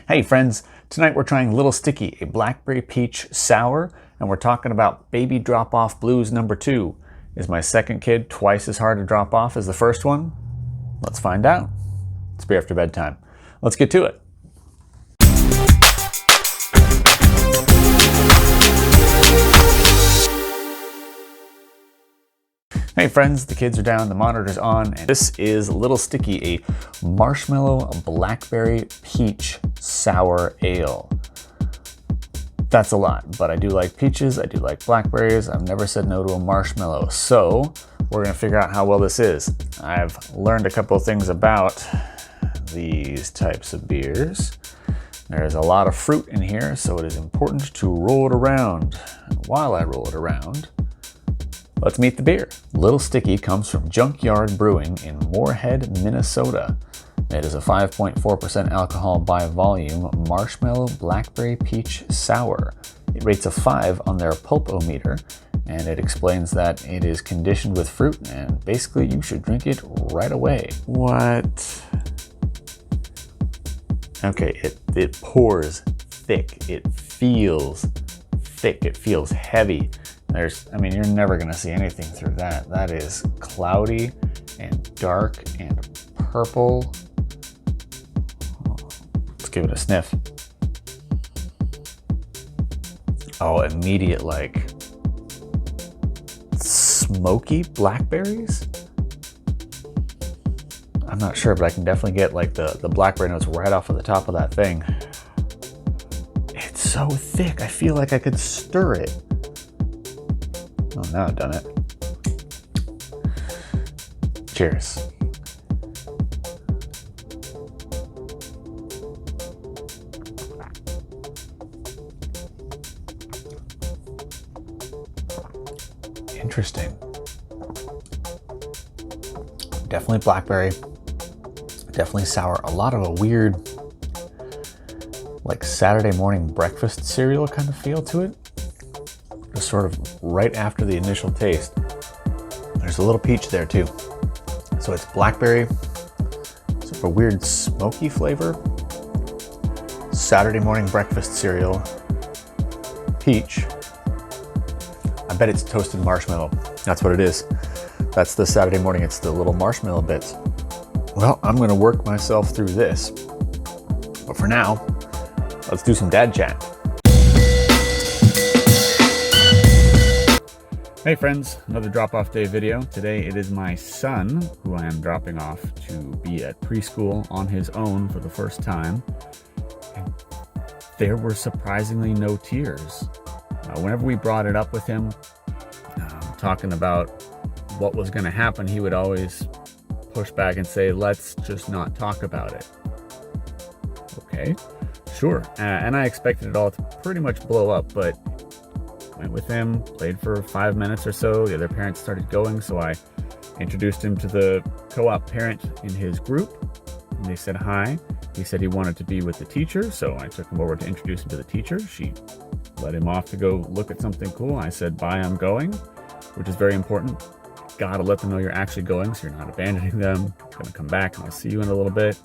Hey friends, tonight we're trying Little Sticky, a Blackberry Peach Sour, and we're talking about Baby Drop-Off Blues number 2. Is my second kid twice as hard to drop off as the first one? Let's find out. It's beer after bedtime. Let's get to it. Hey friends, the kids are down, the monitor's on, and this is Little Sticky, a Marshmallow Blackberry Peach Sour Ale. That's a lot, but I do like peaches, I do like blackberries, I've never said no to a marshmallow, so we're gonna figure out how well this is. I've learned a couple of things about these types of beers. There's a lot of fruit in here, so it is important to roll it around. And while I roll it around, let's meet the beer. Little Sticky comes from Junkyard Brewing in Moorhead, Minnesota. It is a 5.4% alcohol by volume Marshmallow Blackberry Peach Sour. It rates a 5 on their pulp-o-meter, and it explains that it is conditioned with fruit, and basically you should drink it right away. What? Okay, it pours thick. It feels thick. It feels heavy. You're never gonna see anything through that. That is cloudy and dark and purple. Let's give it a sniff. Oh, immediate like smoky blackberries? I'm not sure, but I can definitely get like the blackberry notes right off of the top of that thing. It's so thick, I feel like I could stir it. Oh, now I've done it. Cheers. Interesting. Definitely blackberry. Definitely sour. A lot of a weird, like Saturday morning breakfast cereal kind of feel to it. Just sort of right after the initial taste. There's a little peach there too. So it's blackberry, sort of a weird smoky flavor. Saturday morning breakfast cereal, peach. I bet it's toasted marshmallow. That's what it is. That's the Saturday morning, it's the little marshmallow bits. Well, I'm gonna work myself through this. But for now, let's do some dad chat. Hey friends, another drop-off day video. Today it is my son who I am dropping off to be at preschool on his own for the first time. And there were surprisingly no tears. Whenever we brought it up with him, talking about what was going to happen, he would always push back and say, let's just not talk about it. Okay, sure. And I expected it all to pretty much blow up, but went with him, played for 5 minutes or so. The other parents started going, so I introduced him to the co-op parent in his group, and they said hi. He said he wanted to be with the teacher, so I took him over to introduce him to the teacher. She let him off to go look at something cool. I said, bye, I'm going, which is very important. Gotta let them know you're actually going, so you're not abandoning them. I'm gonna come back and I'll see you in a little bit.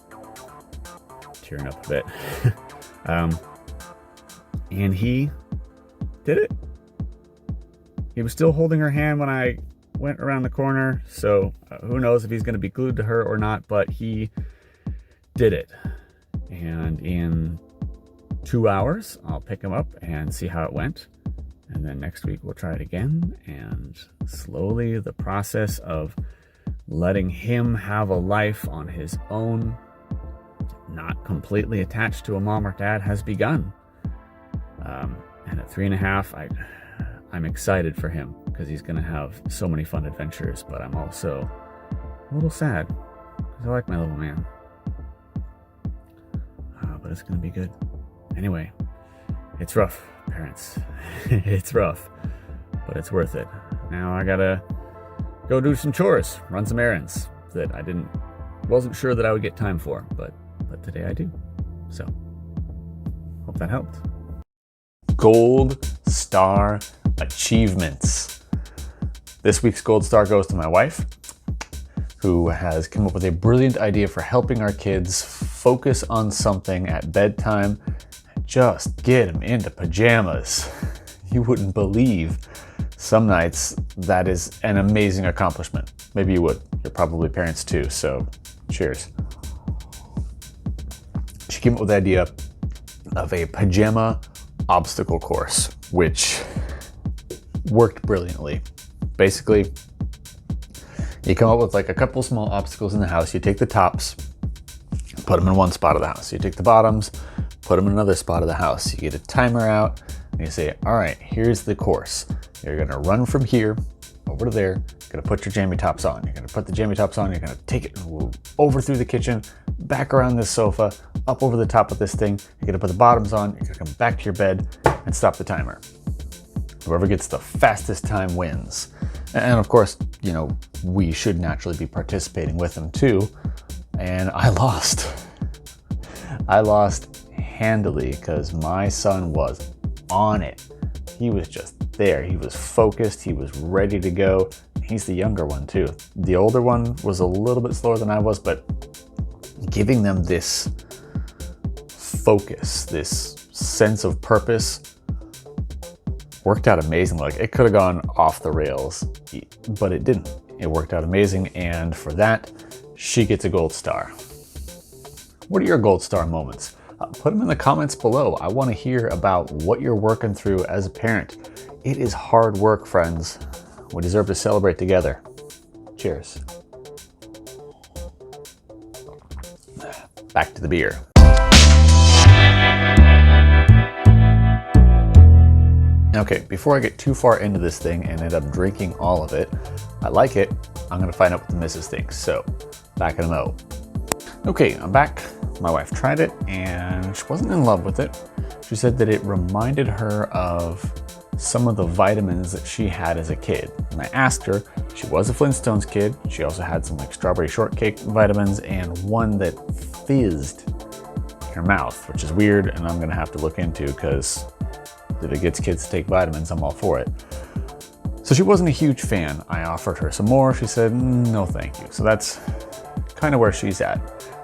Tearing up a bit. And he did it. He was still holding her hand when I went around the corner, so who knows if he's going to be glued to her or not, but he did it. And in 2 hours, I'll pick him up and see how it went. And then next week we'll try it again, and slowly the process of letting him have a life on his own, not completely attached to a mom or dad, has begun. And at 3.5, I'm excited for him because he's going to have so many fun adventures, but I'm also a little sad because I like my little man. But it's going to be good. Anyway, it's rough, parents. It's rough, but it's worth it. Now I got to go do some chores, run some errands that I wasn't sure that I would get time for, but today I do. So, hope that helped. Gold Star Achievements. This week's Gold Star goes to my wife. who has come up with a brilliant idea for helping our kids focus on something at bedtime. Just get them into pajamas. You wouldn't believe some nights that is an amazing accomplishment. Maybe you would. You're probably parents too, so cheers. She came up with the idea of a pajama obstacle course, which worked brilliantly. Basically, you come up with like a couple small obstacles in the house. You take the tops, put them in one spot of the house. You take the bottoms, put them in another spot of the house. You get a timer out and you say, all right, here's the course. You're gonna run from here over to there. You're gonna put your jammy tops on. You're gonna put the jammy tops on. You're gonna take it over through the kitchen, back around this sofa, up over the top of this thing. You're gonna put the bottoms on. You're gonna come back to your bed and stop the timer. Whoever gets the fastest time wins. And of course, you know, we should naturally be participating with them too. And I lost. I lost handily because my son was on it. He was just there. He was focused. He was ready to go. He's the younger one too. The older one was a little bit slower than I was, but giving them this focus, this sense of purpose, worked out amazing. Like, it could have gone off the rails, but it didn't. It worked out amazing, and for that, she gets a gold star. What are your gold star moments? Put them in the comments below. I want to hear about what you're working through as a parent. It is hard work, friends. We deserve to celebrate together. Cheers. Back to the beer. Okay, before I get too far into this thing and end up drinking all of it, I like it. I'm gonna find out what the missus thinks. So, back in a mo. Okay, I'm back. My wife tried it and she wasn't in love with it. She said that it reminded her of some of the vitamins that she had as a kid. And I asked her, she was a Flintstones kid. She also had some like strawberry shortcake vitamins and one that fizzed in her mouth, which is weird and I'm gonna have to look into because if it gets kids to take vitamins, I'm all for it. So she wasn't a huge fan. I offered her some more. She said, no, thank you. So that's kind of where she's at.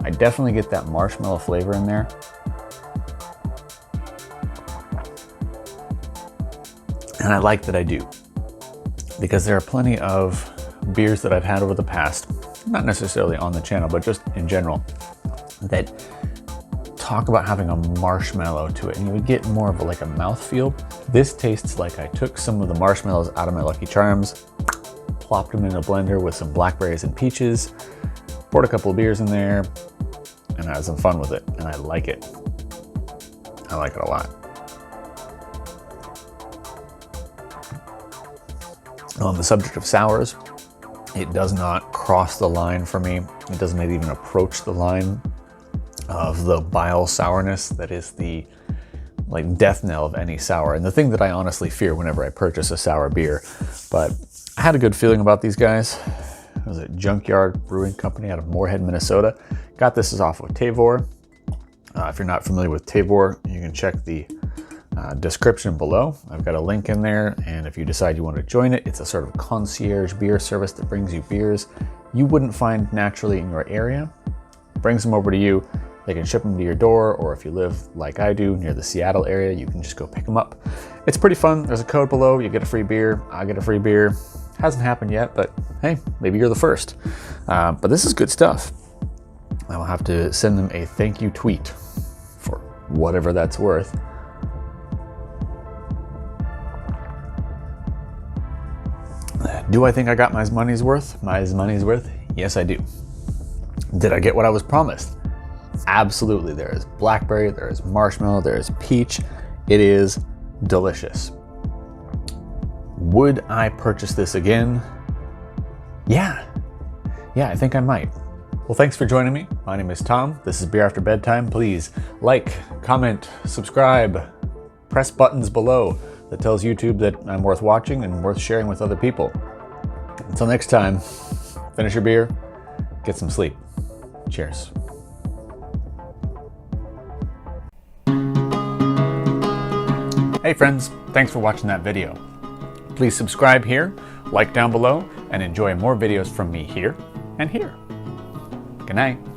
I definitely get that marshmallow flavor in there. And I like that I do, because there are plenty of beers that I've had over the past, not necessarily on the channel, but just in general, that talk about having a marshmallow to it, and you would get more of like a mouthfeel. This tastes like I took some of the marshmallows out of my Lucky Charms, plopped them in a blender with some blackberries and peaches, poured a couple of beers in there, and I had some fun with it, and I like it. I like it a lot. On the subject of sours, it does not cross the line for me. It doesn't even approach the line of the bile sourness that is the like death knell of any sour, and the thing that I honestly fear whenever I purchase a sour beer. But I had a good feeling about these guys. It was a Junkyard Brewing Company out of Moorhead, Minnesota. Got this off of Tavor. If you're not familiar with Tavor, you can check the description below. I've got a link in there, and if you decide you want to join it, it's a sort of concierge beer service that brings you beers you wouldn't find naturally in your area. Brings them over to you. They can ship them to your door, or if you live like I do near the Seattle area, you can just go pick them up. It's pretty fun. There's a code below. You get a free beer. I get a free beer. Hasn't happened yet, but hey, maybe you're the first. But this is good stuff. I will have to send them a thank you tweet for whatever that's worth. Do I think I got my money's worth? Yes, I do. Did I get what I was promised? Absolutely. There is blackberry, there is marshmallow, there is peach. It is delicious. Would I purchase this again? Yeah, I think I might. Well, thanks for joining me. My name is Tom. This is Beer After Bedtime. Please like, comment, subscribe, press buttons below that tells YouTube that I'm worth watching and worth sharing with other people. Until next time, finish your beer, get some sleep. Cheers. Hey friends, thanks for watching that video. Please subscribe here, like down below, and enjoy more videos from me here and here. Good night.